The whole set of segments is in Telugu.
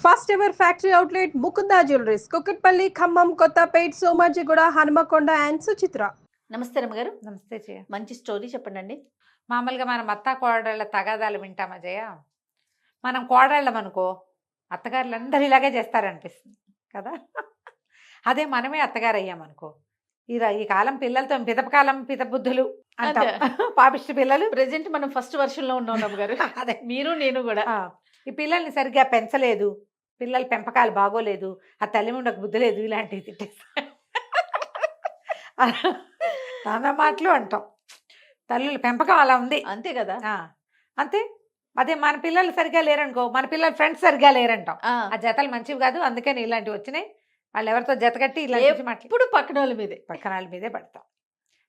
First ever factory outlet Mukunda jewelleries Kukatpally Khammam Kothapet Somajiguda Hanumakonda and Suchitra. నమస్తే రమ్మగారు. నమస్తే జయ. మంచి స్టోరీ చెప్పండి అండి. మామూలుగా మనం అత్త కోడళ్ళ తగాదాలు వింటామా జయ? మనం కోడళ్ళం అనుకో, అత్తగారులు అందరూ ఇలాగే చేస్తారనిపిస్తుంది కదా. అదే మనమే అత్తగారు అయ్యామనుకో, ఈ కాలం పిల్లలతో పితపకాలం పితబుద్ధులు అంటాం. పాపిష్టి పిల్లలు. ప్రెసెంట్ మనం ఫస్ట్ వర్షన్ లో ఉన్నాం రమ్మగారు. అదే మీరు నేను కూడా. ఈ పిల్లల్ని సరిగ్గా పెంచలేదు, పిల్లల పెంపకాలు బాగోలేదు, ఆ తల్లి ఉండకు బుద్ధి లేదు, ఇలాంటివి తిట్టేస్తా నాన్న మాటలు అంటాం. తల్లుల పెంపకం అలా ఉంది, అంతే కదా. అంతే. అదే మన పిల్లలు సరిగ్గా లేరనుకో, మన పిల్లల ఫ్రెండ్స్ సరిగ్గా లేరంటాం. ఆ జతలు మంచివి కాదు, అందుకని ఇలాంటివి వచ్చినాయి. వాళ్ళు ఎవరితో జత కట్టి ఇలాంటి మాటలు ఇప్పుడు పక్కన వాళ్ళ మీదే పడతాం.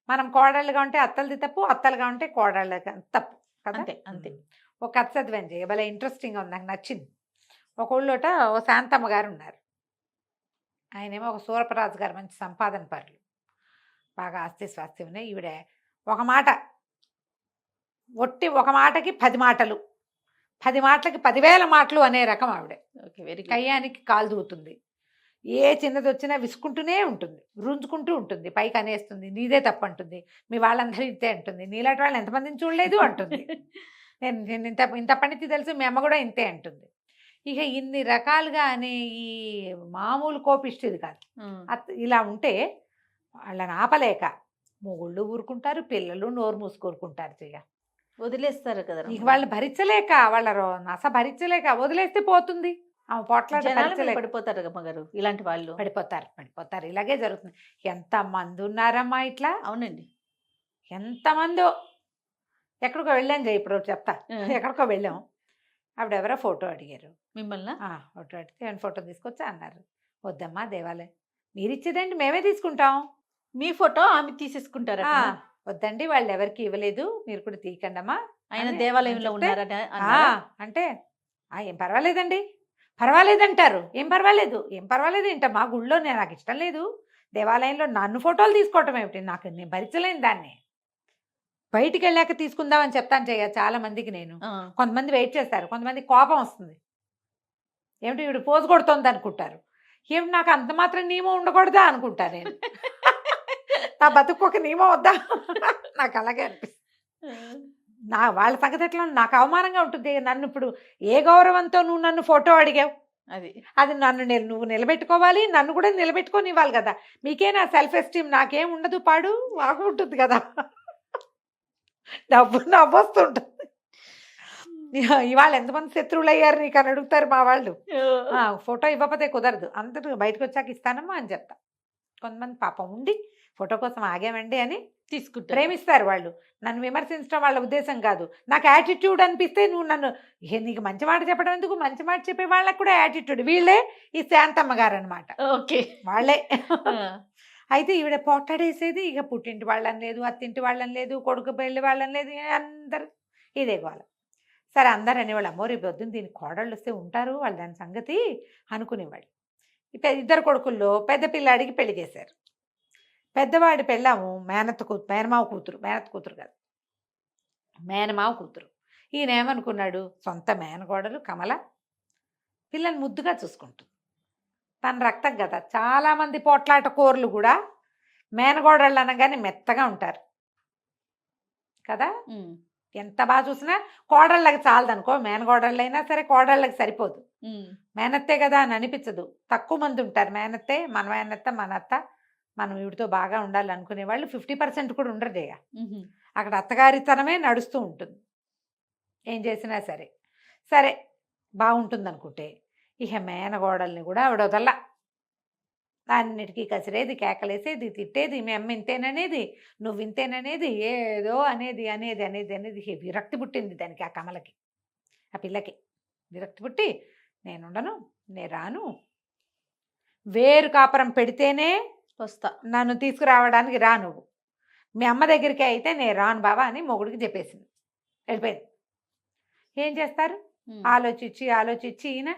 మనం కోడళ్ళుగా ఉంటే అత్తలది తప్పు, అత్తలుగా ఉంటే కోడళ్ళగా తప్పు కదా. అంతే అంతే. ఒక కథ చదివాను జయ, భలే ఇంట్రెస్టింగ్గా ఉంది, నాకు నచ్చింది. ఒక ఊళ్ళోట ఓ శాంతమ్మ గారు ఉన్నారు. ఆయనేమో ఒక సూరపరాజు గారు, మంచి సంపాదన పరులు, బాగా ఆస్తి స్వాస్తి ఉన్నాయి. ఈవిడ ఒక మాట ఒట్టి ఒక మాటకి 10 మాటలు, 10 మాటలకి 10,000 మాటలు అనే రకం ఆవిడ. Okay, very good. కయ్యానికి కాలు దూవుతుంది, ఏ చిన్నది వచ్చినా విసుకుంటూనే ఉంటుంది, రుంజుకుంటూ ఉంటుంది, పైకి అనేస్తుంది, నీదే తప్పు అంటుంది, మీ వాళ్ళందరూ ఇంతే అంటుంది, నీలాంటి వాళ్ళని ఎంతమందిని చూడలేదు అంటుంది, నేను ఇంత పనితి తెలుసు, మీ అమ్మ కూడా ఇంతే అంటుంది. ఇక ఇన్ని రకాలుగా అనే ఈ మామూలు కోపిష్టిది కాదు. ఇలా ఉంటే వాళ్ళని ఆపలేక మొగుళ్ళు ఊరుకుంటారు, పిల్లలు నోరు మూసుకూరుకుంటారు చెయ్య, వదిలేస్తారు కదా. ఇక వాళ్ళు భరించలేక, వాళ్ళ నస భరించలేక వదిలేస్తే పోతుంది. ఆమె పోట్లాట పడిపోతారు అమ్మగారు, ఇలాంటి వాళ్ళు పడిపోతారు. ఇలాగే జరుగుతుంది. ఎంతమంది ఉన్నారమ్మా ఇట్లా. అవునండి, ఎంతమందో. ఎక్కడికో వెళ్ళాం జయ, ఇప్పుడు చెప్తా. ఎక్కడికో వెళ్ళాం, ఆవిడెవరో ఫోటో అడిగారు మిమ్మల్ని. ఫోటో అడిగితే ఫోటో తీసుకొచ్చా అన్నారు. వద్దమ్మా దేవాలయం, మీరు ఇచ్చేదండి మేమే తీసుకుంటాం, మీ ఫోటో ఆమె తీసేసుకుంటారా? వద్దండి, వాళ్ళు ఎవరికి ఇవ్వలేదు, మీరు కూడా తీయకండి అమ్మా. ఆయన దేవాలయంలో ఉన్నారని అంటే ఏం పర్వాలేదండి, పర్వాలేదంటారు. ఏం పర్వాలేదు ఏంటమ్మా, గుళ్ళో నాకు ఇష్టం లేదు, దేవాలయంలో నన్ను ఫోటోలు తీసుకోవటం ఏమిటి, నేను భరించలేను దాన్ని, బయటికి వెళ్ళాక తీసుకుందామని చెప్తాను చెయ్య చాలా మందికి నేను. కొంతమంది వెయిట్ చేస్తారు, కొంతమంది కోపం వస్తుంది, ఏమిటి ఇప్పుడు పోజు కొడుతోంది అనుకుంటారు, ఏమిటి నాకు అంత మాత్రం నియమం ఉండకూడదా అనుకుంటా నేను. నా బతుకు ఒక నియమం వద్దా, నాకు అలాగే అనిపిస్తుంది. వాళ్ళ సంగతి ఎట్లా, నాకు అవమానంగా ఉంటుంది. నన్ను ఇప్పుడు ఏ గౌరవంతో నువ్వు నన్ను ఫోటో అడిగావు, అది నువ్వు నిలబెట్టుకోవాలి, నన్ను కూడా నిలబెట్టుకొని ఇవ్వాలి కదా. మీకే నా సెల్ఫ్ ఎస్టీమ్, నాకేం ఉండదు, పాడు వాగు ఉంటుంది కదా, నవ్వొస్తుంటుంది. ఇవాళ ఎంతమంది శత్రువులు అయ్యారు నీకు అని అడుగుతారు మా వాళ్ళు. ఫోటో ఇవ్వకపోతే కుదరదు, అందరూ బయటకు వచ్చాక ఇస్తానమ్మా అని చెప్తా. కొంతమంది పాపం ఉండి ఫోటో కోసం ఆగామండి అని తీసుకుంటారు, ప్రేమిస్తారు వాళ్ళు. నన్ను విమర్శించడం వాళ్ళ ఉద్దేశం కాదు, నాకు యాటిట్యూడ్ అనిపిస్తే నువ్వు నన్ను, నీకు మంచి మాట చెప్పడం ఎందుకు, మంచి మాట చెప్పే వాళ్ళకు కూడా యాటిట్యూడ్. వీళ్ళే ఈ శాంతమ్మ గారు అనమాట. ఓకే, వాళ్ళే. అయితే ఈవిడ పోట్లాడేసేది, ఇక పుట్టింటి వాళ్ళని లేదు, అత్తింటి వాళ్ళని లేదు, కొడుకు పెళ్ళి వాళ్ళని లేదు, అందరు ఇదే గోల. సరే అందరు అనేవాళ్ళు, అమ్మో రేపు పొద్దున్న దీనికి కోడళ్ళు వస్తే ఉంటారు వాళ్ళు దాని సంగతి అనుకునేవాళ్ళు. ఇద్దరు కొడుకుల్లో పెద్ద పిల్లాడికి పెళ్లి చేశారు. పెద్దవాడి పెళ్ళాము మేనమావ కూతురు కాదు, మేనమావ కూతురు. ఈయన ఏమనుకున్నాడు, సొంత మేనకోడలు కమల పిల్లని ముద్దుగా చూసుకుంటుంది, తన రక్తం కదా. చాలామంది పోట్లాట కోర్లు కూడా మేనగోడళ్ళు అనగానే మెత్తగా ఉంటారు కదా. ఎంత బాగా చూసినా కోడళ్ళకి చాలదనుకో, మేనగోడళ్ళైనా సరే కోడళ్ళకి సరిపోదు, మేనత్తే కదా అని అనిపించదు. తక్కువ మంది ఉంటారు మేనత్తే, మన మేనత్త మన అత్త, మనం వీడితో బాగా ఉండాలి అనుకునే వాళ్ళు 50% కూడా ఉండరు జయ. అక్కడ అత్తగారితనమే నడుస్తూ ఉంటుంది ఏం చేసినా సరే. సరే బాగుంటుంది అనుకుంటే ఇక మేనగోడల్ని కూడా ఆవిడ వదల్లా, అన్నిటికీ కసిరేది, కేకలేసేది, తిట్టేది, మీ అమ్మ ఇంతేననేది, నువ్వు ఇంతేననేది, ఏదో అనేది అనేది అనేది అనేది విరక్తి పుట్టింది దానికి, ఆ కమలకి, ఆ పిల్లకి విరక్తి పుట్టి, నేనుండను, నేను రాను, వేరు కాపురం పెడితేనే వస్తా, నన్ను తీసుకురావడానికి రా, నువ్వు మీ అమ్మ దగ్గరికి అయితే నేను రాను బాబా అని మొగుడికి చెప్పేసింది, వెళ్ళిపోయింది. ఏం చేస్తారు, ఆలోచించి ఈయన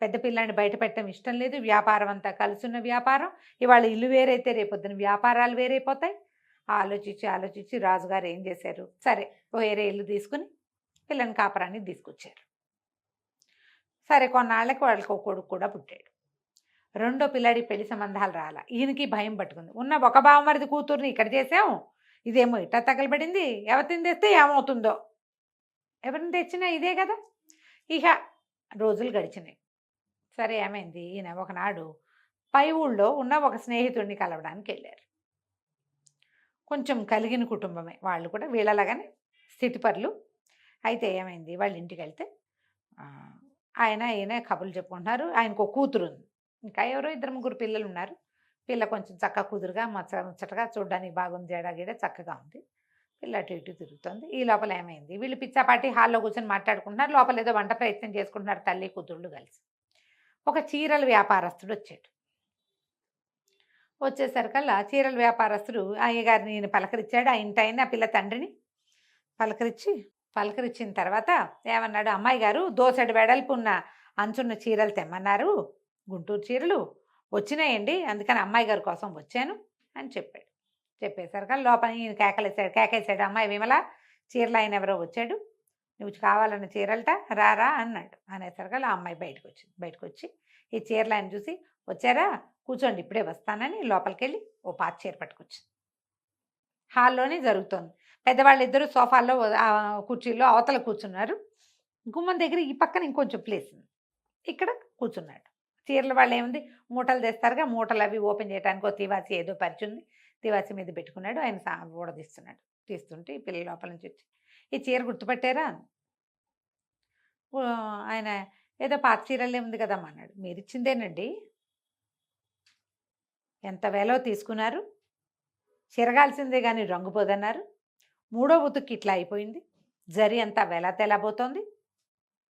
పెద్ద పిల్లాన్ని బయట పెట్టడం ఇష్టం లేదు, వ్యాపారం అంతా కలుసున్న వ్యాపారం, ఇవాళ ఇల్లు వేరైతే రేపొద్దున వ్యాపారాలు వేరైపోతాయి. ఆలోచించి రాజుగారు ఏం చేశారు, సరే వేరే ఇల్లు తీసుకుని పిల్లని కాపురాన్ని తీసుకొచ్చారు. సరే కొన్నాళ్ళకి వాళ్ళకి ఒక కొడుకు కూడా పుట్టాడు. రెండో పిల్లాడి పెళ్లి సంబంధాలు రాలా. ఈయనకి భయం పట్టుకుంది. ఉన్న ఒక బావమరిది కూతుర్ని ఇక్కడ చేసాం, ఇదేమో ఇట్టా తగలబడింది, ఎవరిని తెస్తే ఏమవుతుందో, ఎవరిని తెచ్చినా ఇదే కదా. ఇక రోజులు గడిచినాయి. సరే ఏమైంది, ఈయన ఒకనాడు పై ఊళ్ళో ఉన్న ఒక స్నేహితుడిని కలవడానికి వెళ్ళారు. కొంచెం కలిగిన కుటుంబమే వాళ్ళు కూడా, వీళ్ళలాగానే స్థితిపరులు. అయితే ఏమైంది, వాళ్ళ ఇంటికి వెళ్తే ఈయన కబుర్లు చెప్పుకుంటున్నారు. ఆయనకు ఒక కూతురు ఉంది, ఇంకా ఎవరో 2-3 పిల్లలు ఉన్నారు. పిల్ల కొంచెం చక్కగా కుదురుగా ముచ్చటగా చూడడానికి బాగుంది, జడగిడ చక్కగా ఉంది. పిల్ల అటు ఇటు తిరుగుతుంది. ఈ లోపల ఏమైంది, వీళ్ళు పిచ్చాపాటి హాల్లో కూర్చొని మాట్లాడుకుంటున్నారు. లోపల ఏదో వంట ప్రయత్నం చేసుకుంటున్నారు తల్లి కూతుళ్ళు కలిసి. ఒక చీరల వ్యాపారస్తుడు వచ్చాడు. వచ్చేసరికల్లా చీరల వ్యాపారస్తుడు అయ్యగారిని ఈయన పలకరించాడు. ఆ ఇంటి ఆయన పిల్ల తండ్రిని పలకరించిన తర్వాత ఏమన్నాడు, అమ్మాయి గారు దోసెడు వెడల్పు ఉన్న అంచున్న చీరలు తెమ్మన్నారు, గుంటూరు చీరలు వచ్చినాయండి, అందుకని అమ్మాయి గారి కోసం వచ్చాను అని చెప్పాడు. చెప్పేసరికి లోపల ఈయన కేకేశాడు, అమ్మాయి విమల చీరలు ఆయన ఎవరో వచ్చాడు, నువ్వు కావాలన్న చీరలట రారా అన్నాడు. అనేసరికి ఆ అమ్మాయి బయటకు వచ్చి ఈ చీరలు ఆయన చూసి, వచ్చారా కూర్చోండి ఇప్పుడే వస్తానని లోపలికి వెళ్ళి ఓ పాత చీర పట్టుకొచ్చింది. హాల్లోనే జరుగుతోంది. పెద్దవాళ్ళు ఇద్దరు సోఫాల్లో కుర్చీల్లో అవతల కూర్చున్నారు. గుమ్మం దగ్గర ఈ పక్కన ఇంకొంచెం ప్లేస్ ఉంది, ఇక్కడ కూర్చున్నాడు. చీరల వాళ్ళు ఏముంది, మూటలు తెస్తారుగా, మూటలు అవి ఓపెన్ చేయడానికి ఒక తివాసి ఏదో పరిచింది, తివాసి మీద పెట్టుకున్నాడు. ఆయన ఊడదీస్తున్నాడు. తీస్తుంటే ఈ పిల్లల లోపల నుంచి వచ్చి, ఈ చీర గుర్తుపట్టారా? ఆయన ఏదో పాత చీరలే ఉంది కదమ్మా అన్నాడు. మీరు ఇచ్చిందేనండి, ఎంత వేలో తీసుకున్నారు, చిరగాల్సిందే కానీ రంగుపోదన్నారు, 3వ ఉతుక్కి ఇట్లా అయిపోయింది, జరి అంతా వెలా తెలబోతోంది,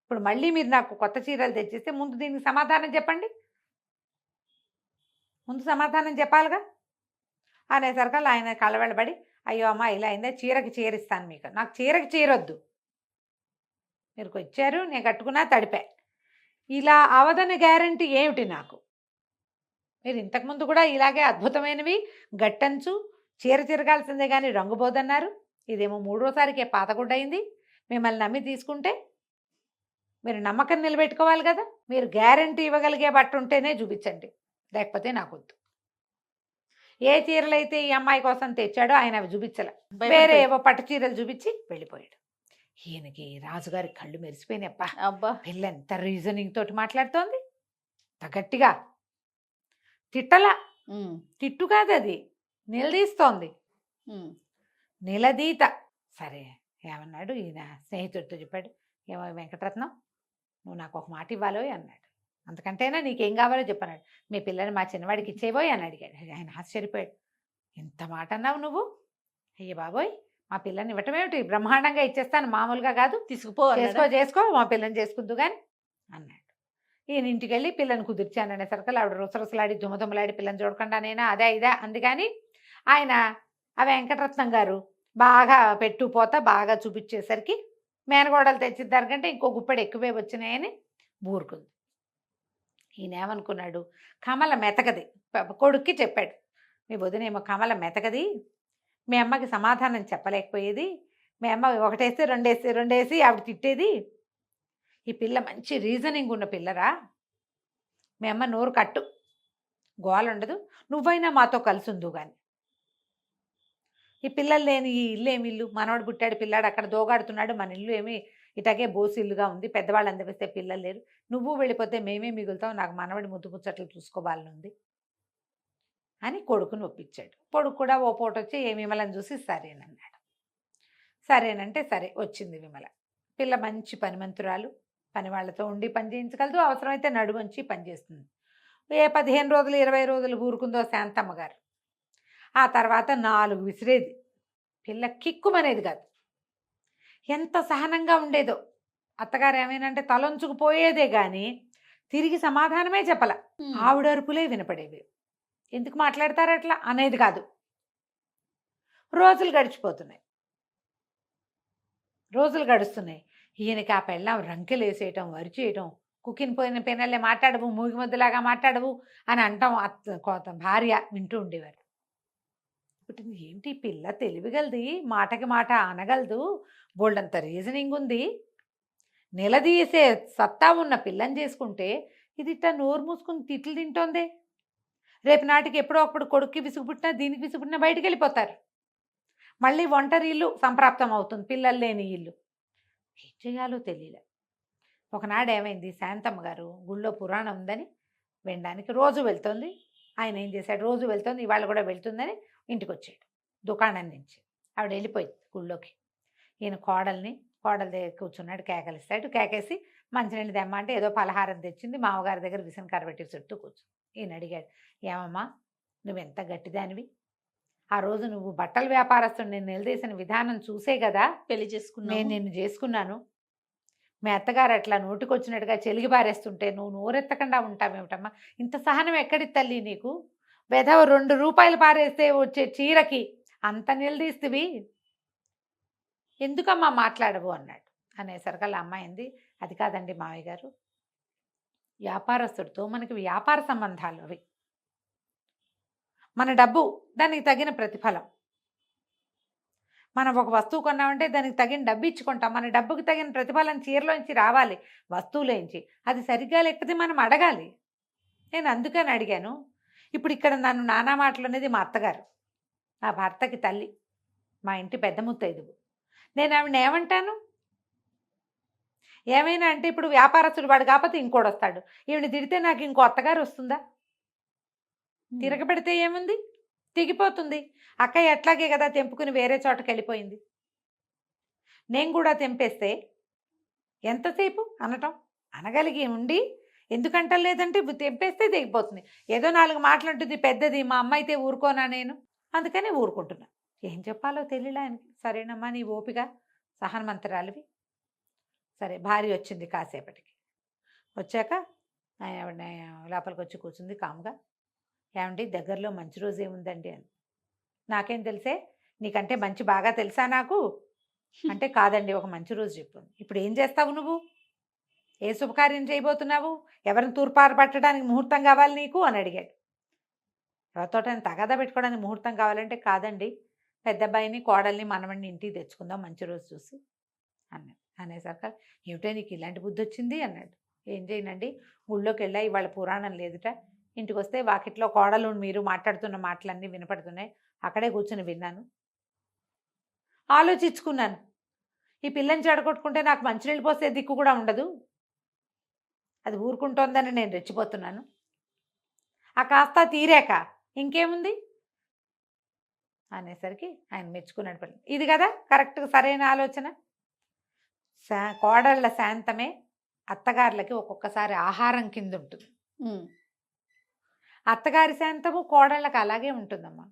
ఇప్పుడు మళ్ళీ మీరు నాకు కొత్త చీరలు తెచ్చిస్తే ముందు దీనికి సమాధానం చెప్పండి, ముందు సమాధానం చెప్పాలిగా అనేసరికి ఆయన కళ్ళబెళ్ళబడి, అయ్యో అమ్మ ఇలా అయిందా, చీరకి చీరిస్తాను మీకు, నాకు చీరకి చీరొద్దు, మీరు వచ్చారు నేను కట్టుకున్నా తడిపా, ఇలా అవదని గ్యారంటీ ఏమిటి నాకు, మీరు ఇంతకుముందు కూడా ఇలాగే అద్భుతమైనవి గట్టంచు చీర తిరగాల్సిందే కానీ రంగుపోదన్నారు, ఇదేమో 3వసారికే పాతగుడ్డయింది, మిమ్మల్ని నమ్మి తీసుకుంటే మీరు నమ్మకం నిలబెట్టుకోవాలి కదా, మీరు గ్యారంటీ ఇవ్వగలిగే బట్ట ఉంటేనే చూపించండి, లేకపోతే నాకొద్దు. ఏ చీరలైతే ఈ అమ్మాయి కోసం తెచ్చాడో ఆయన అవి చూపించలే, వేరే ఏవో పట్టు చీరలు చూపించి వెళ్ళిపోయాడు. ఈయనకి రాజుగారి కళ్ళు మెరిసిపోయినప్ప, అబ్బా పిల్ల ఎంత రీజనింగ్ తోటి మాట్లాడుతోంది, గట్టిగా తిట్టలా, తిట్టు కాదు అది, నిలదీస్తోంది, నిలదీత. సరే ఏమన్నాడు ఈయన స్నేహితుడితో చెప్పాడు, ఏమో వెంకటరత్నం నువ్వు నాకు ఒక మాట ఇవ్వాలోయ్ అన్నాడు. అంతకంటేనా నీకేం కావాలో చెప్పన్నాడు. మీ పిల్లని మా చిన్నవాడికి ఇచ్చేబోయ్ అని అడిగాడు. ఆయన ఆశ్చర్యపోయాడు, ఎంత మాట అన్నావు నువ్వు, అయ్య బాబోయ్ మా పిల్లని ఇవ్వటం ఏమిటి, బ్రహ్మాండంగా ఇచ్చేస్తాను, మామూలుగా కాదు, చేసుకో మా పిల్లని చేసుకుందు కానీ అన్నాడు. ఈయన ఇంటికి వెళ్ళి పిల్లని కుదిర్చాననే సరుకులు ఆవిడ రుసరుసలాడి దుమదుమలాడి పిల్లని చూడకుండా నేనా అదే ఇదా అంది. కానీ ఆయన ఆ వెంకటరత్నం గారు బాగా పెట్టుపోతా బాగా చూపించేసరికి మేనగోడలు తెచ్చిద్దారు కంటే ఇంకో గుప్పెడు ఎక్కువే వచ్చినాయని ఊరుకుంది. ఈయన ఏమనుకున్నాడు, కమల మెతకది, కొడుక్కి చెప్పాడు, మీ వదినేమో కమల మెతకది, మీ అమ్మకి సమాధానం చెప్పలేకపోయేది, మీ అమ్మ ఒకటేసి రెండేసి ఆవిడ తిట్టేది, ఈ పిల్ల మంచి రీజనింగ్ ఉన్న పిల్లరా, మీ అమ్మ నోరు కట్టు, గోల ఉండదు, నువ్వైనా మాతో కలిసి ఉందు కానీ, ఈ పిల్లలు లేని ఈ ఇల్లు ఏమి ఇల్లు, మనవాడు పుట్టాడు పిల్లాడు అక్కడ దోగాడుతున్నాడు, మన ఇల్లు ఏమి ఇటాగే బోసి ఇల్లుగా ఉంది, పెద్దవాళ్ళు అందరిస్తే పిల్లలు లేరు, నువ్వు వెళ్ళిపోతే మేమే మిగులుతాం, నాకు మనవాడి ముద్దు ముచ్చట్లు చూసుకోవాలని ఉంది అని కొడుకుని ఒప్పించాడు. కొడుకు కూడా ఓ పూట వచ్చి ఏ విమలని చూసి సరేనన్నాడు. సరేనంటే సరే వచ్చింది విమల. పిల్ల మంచి పనిమంతురాలు, పని వాళ్ళతో ఉండి పని చేయించగలదు, అవసరమైతే నడుమంచి పని చేస్తుంది. ఏ 15 రోజులు 20 రోజులు ఊరుకుందో శాంతమ్మ గారు. ఆ తర్వాత 4 విసిరేది, పిల్ల కిక్కుమనేది కాదు, ఎంత సహనంగా ఉండేదో. అత్తగారు ఏమైనంటే తలొంచుకుపోయేదే కానీ తిరిగి సమాధానమే చెప్పల, ఆవిడ అరుపులే వినపడేవి, ఎందుకు మాట్లాడతారు అట్లా అనేది కాదు. రోజులు గడుస్తున్నాయి. ఈయనకి ఆ పెళ్ళం రంకెలు వేసేయటం, వరిచేయటం, కుక్కిని పోయిన పెనల్లే మాట్లాడవు, మూగి ముద్దలాగా మాట్లాడవు అని అంటాం భార్య వింటూ ఉండేవారు. ఇప్పుడు ఏంటి పిల్ల తెలివిగలది, మాటకి మాట అనగలదు, బోల్డంత రీజనింగ్ ఉంది, నిలదీసే సత్తా ఉన్న పిల్లని చేసుకుంటే ఇది ఇట్లా నోరు మూసుకుని తిట్లు తింటోందే. రేపు నాటికి ఎప్పుడో అప్పుడు కొడుక్కి విసుగు పుట్టినా దీనికి విసుగు పుట్టినా బయటికి వెళ్ళిపోతారు. మళ్ళీ ఒంటరి ఇల్లు సంప్రాప్తం అవుతుంది, పిల్లలు లేని ఇల్లు. ఏం చేయాలో తెలియలే. ఒకనాడు ఏమైంది, శాంతమ్మ గారు గుళ్ళో పురాణం ఉందని వినడానికి రోజు వెళ్తుంది. ఆయన ఏం చేశాడు, రోజు వెళ్తుంది, ఇవాళ కూడా వెళ్తుందని ఇంటికి వచ్చాడు దుకాణం నుంచి. ఆవిడ వెళ్ళిపోయింది గుళ్ళోకి. ఈయన కోడల దగ్గర కూర్చున్నాడు, కేకలిస్తాడు. కేకేసి మంచినీళ్ళు తెమ్మ అంటే ఏదో పలహారం తెచ్చింది. మామగారి దగ్గర విసనకర్ర పెట్టి చుట్టూ కూర్చుంది. ఈయన అడిగాడు, ఏమమ్మా నువ్వెంత గట్టిదానివి, ఆ రోజు నువ్వు బట్టల వ్యాపారస్తుడు నేను నిలదీసిన విధానం చూసే కదా పెళ్లి చేసుకున్నా నేను నిన్ను చేసుకున్నాను. మీ అత్తగారు అట్లా నోటికొచ్చినట్టుగా చెలిగి పారేస్తుంటే నువ్వు నోరెత్తకుండా ఉంటావేమిటమ్మా, ఇంత సహనం ఎక్కడి తల్లి నీకు, వెధవ 2 రూపాయలు పారేస్తే వచ్చే చీరకి అంత నిలదీస్తువి, ఎందుకమ్మా మాట్లాడవు అన్నాడు. అనేసరికల్లా అమ్మాయింది, అది కాదండి మావయ్య గారు, వ్యాపారస్తుడితో మనకి వ్యాపార సంబంధాలు అవి, మన డబ్బు దానికి తగిన ప్రతిఫలం. మనం ఒక వస్తువు కొన్నామంటే దానికి తగిన డబ్బు ఇచ్చుకుంటాం, మన డబ్బుకి తగిన ప్రతిఫలం చీరలోంచి రావాలి, వస్తువులోంచి. అది సరిగ్గా లేకపోతే మనం అడగాలి. నేను అందుకని అడిగాను. ఇప్పుడు ఇక్కడ నన్ను నానా మాటలు అనేది మా అత్తగారు, నా భర్తకి తల్లి, మా ఇంటి పెద్ద ముత్తైదువు. నేను ఆవిడ ఏమంటాను, ఏమైనా అంటే ఇప్పుడు వ్యాపారస్తుడు వాడు కాకపోతే ఇంకోటి వస్తాడు, ఈవిని తిడితే నాకు ఇంకో అత్తగారు వస్తుందా, తిరగబెడితే ఏముంది, తెగిపోతుంది. అక్కయ్య ఎట్లాగే కదా తెంపుకుని వేరే చోటకి వెళ్ళిపోయింది, నేను కూడా తెంపేస్తే ఎంతసేపు అనటం, అనగలిగి ఉండి ఎందుకంటలేదంటే తెంపేస్తే తెగిపోతుంది. ఏదో 4 మాటలు ఉంటుంది, పెద్దది, మా అమ్మ అయితే ఊరుకోనా నేను, అందుకని ఊరుకుంటున్నా. ఏం చెప్పాలో తెలియలే ఆయనకి. సరేనమ్మా నీ ఓపిక, సహనమంతరాలివి. సరే భార్య వచ్చింది, కాసేపటికి వచ్చాక ఆవిడ లోపలికి వచ్చి కూర్చుంది కామ్గా. ఏమండి దగ్గరలో మంచి రోజు ఏముందండి అని. నాకేం తెలిసే, నీకంటే మంచి బాగా తెలుసా నాకు అంటే, కాదండి ఒక మంచి రోజు చెప్పు. ఇప్పుడు ఏం చేస్తావు నువ్వు, ఏ శుభకార్యం చేయబోతున్నావు, ఎవరిని తూర్పారు పట్టడానికి ముహూర్తం కావాలి నీకు అని అడిగాడు. ఎవరితో తగాదా పెట్టుకోవడానికి ముహూర్తం కావాలంటే, కాదండి పెద్ద అబ్బాయిని కోడల్ని మనవడిని ఇంటికి తెచ్చుకుందాం మంచి రోజు చూసి అన్నాడు. అనేసరికి ఏమిటో నీకు ఇలాంటి బుద్ధి వచ్చింది అన్నాడు. ఏం చేయనండి, గుళ్ళోకి వెళ్ళా, ఇవాళ పురాణం లేదుట, ఇంటికి వస్తే వాకిట్లో కోడలు మీరు మాట్లాడుతున్న మాటలన్నీ వినపడుతున్నాయి, అక్కడే కూర్చొని విన్నాను, ఆలోచించుకున్నాను, ఈ పిల్లని చెడగొట్టుకుంటే నాకు మంచినీళ్ళు పోసే దిక్కు కూడా ఉండదు, అది ఊరుకుంటోందని నేను రెచ్చిపోతున్నాను, ఆ కాస్త తీరాక ఇంకేముంది అనేసరికి ఆయన మెచ్చుకున్నాడు. పని ఇది కదా కరెక్ట్గా సరైన ఆలోచన. కోడళ్ళ శాంతమే అత్తగారులకి ఒక్కొక్కసారి ఆహారం కింద ఉంటుంది, అత్తగారి శాంతము కోడళ్ళకి అలాగే ఉంటుందమ్మా.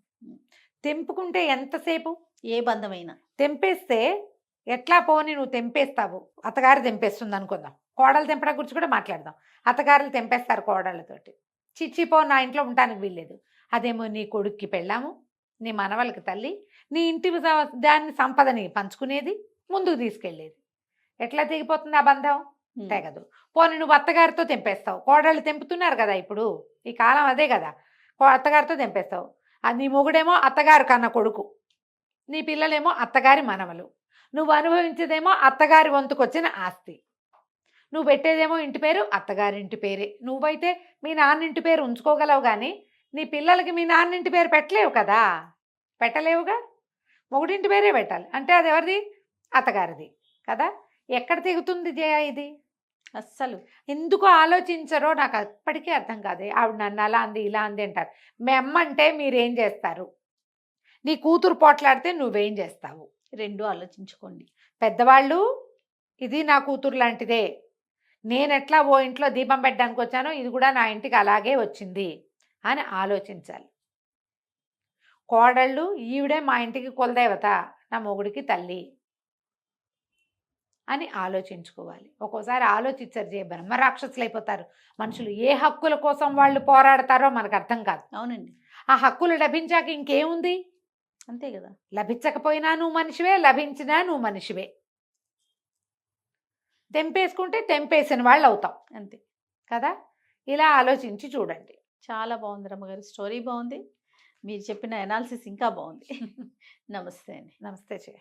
తెంపుకుంటే ఎంతసేపు, ఏ బంధమైనా తెంపేస్తే ఎట్లా పోని నువ్వు తెంపేస్తావు, అత్తగారు తెంపేస్తుంది అనుకుందాం, కోడలు తెంపడం గురించి కూడా మాట్లాడదాం. అత్తగారులు తెంపేస్తారు కోడళ్ళతోటి, చిచ్చిపో నా ఇంట్లో ఉండటానికి వీల్లేదు. అదేమో నీ కొడుక్కి పెళ్ళాము, నీ మనవలకి తల్లి, నీ ఇంటి దాన్ని సంపదని పంచుకునేది, ముందుకు తీసుకెళ్ళేది. ఎట్లా తెగిపోతుంది ఆ బంధం, తెగదు. పోనీ నువ్వు అత్తగారితో తెంపేస్తావు, కోడళ్ళు తెంపుతున్నారు కదా ఇప్పుడు ఈ కాలం అదే కదా, అత్తగారితో తెంపేస్తావు. అది నీ మొగుడేమో అత్తగారు కన్న కొడుకు, నీ పిల్లలేమో అత్తగారి మనవలు, నువ్వు అనుభవించేదేమో అత్తగారి వంతుకొచ్చిన ఆస్తి, నువ్వు పెట్టేదేమో ఇంటి పేరు అత్తగారింటి పేరే. నువ్వైతే మీ నాన్నింటి పేరు ఉంచుకోగలవు కానీ నీ పిల్లలకి మీ నాన్నింటి పేరు పెట్టలేవు కదా, పెట్టలేవుగా, మొగుడింటి పేరే పెట్టాలి. అంటే అది ఎవరిది, అత్తగారిది కదా. ఎక్కడ తెగుతుంది జయ ఇది, అస్సలు ఎందుకు ఆలోచించరో నాకు అప్పటికీ అర్థం కాదు. ఆవిడ నన్ను అలా అంది ఇలా అంది అంటారు. మీ అమ్మ అంటే మీరేం చేస్తారు, నీ కూతురు పోట్లాడితే నువ్వేం చేస్తావు, 2 ఆలోచించుకోండి. పెద్దవాళ్ళు ఇది నా కూతురు లాంటిదే, నేను ఎట్లా ఓ ఇంట్లో దీపం పెట్టడానికి వచ్చానో ఇది కూడా నా ఇంటికి అలాగే వచ్చింది అని ఆలోచించాలి. కోడళ్ళు ఈవిడే మా ఇంటికి కులదేవత, నా మొగుడికి తల్లి అని ఆలోచించుకోవాలి. ఒక్కోసారి ఆలోచించరు, బ్రహ్మ రాక్షసులు అయిపోతారు మనుషులు. ఏ హక్కుల కోసం వాళ్ళు పోరాడతారో మనకు అర్థం కాదు. అవునండి, ఆ హక్కులు లభించాక ఇంకేముంది, అంతే కదా. లభించకపోయినా నువ్వు మనిషివే, లభించినా నువ్వు మనిషివే. తెంపేసుకుంటే తెంపేసిన వాళ్ళు అవుతాం, అంతే కదా. ఇలా ఆలోచించి చూడండి. చాలా బాగుంది రమ్మగారు, స్టోరీ బాగుంది, మీరు చెప్పిన అనాలిసిస్ ఇంకా బాగుంది. నమస్తే అండి. నమస్తే చేయ.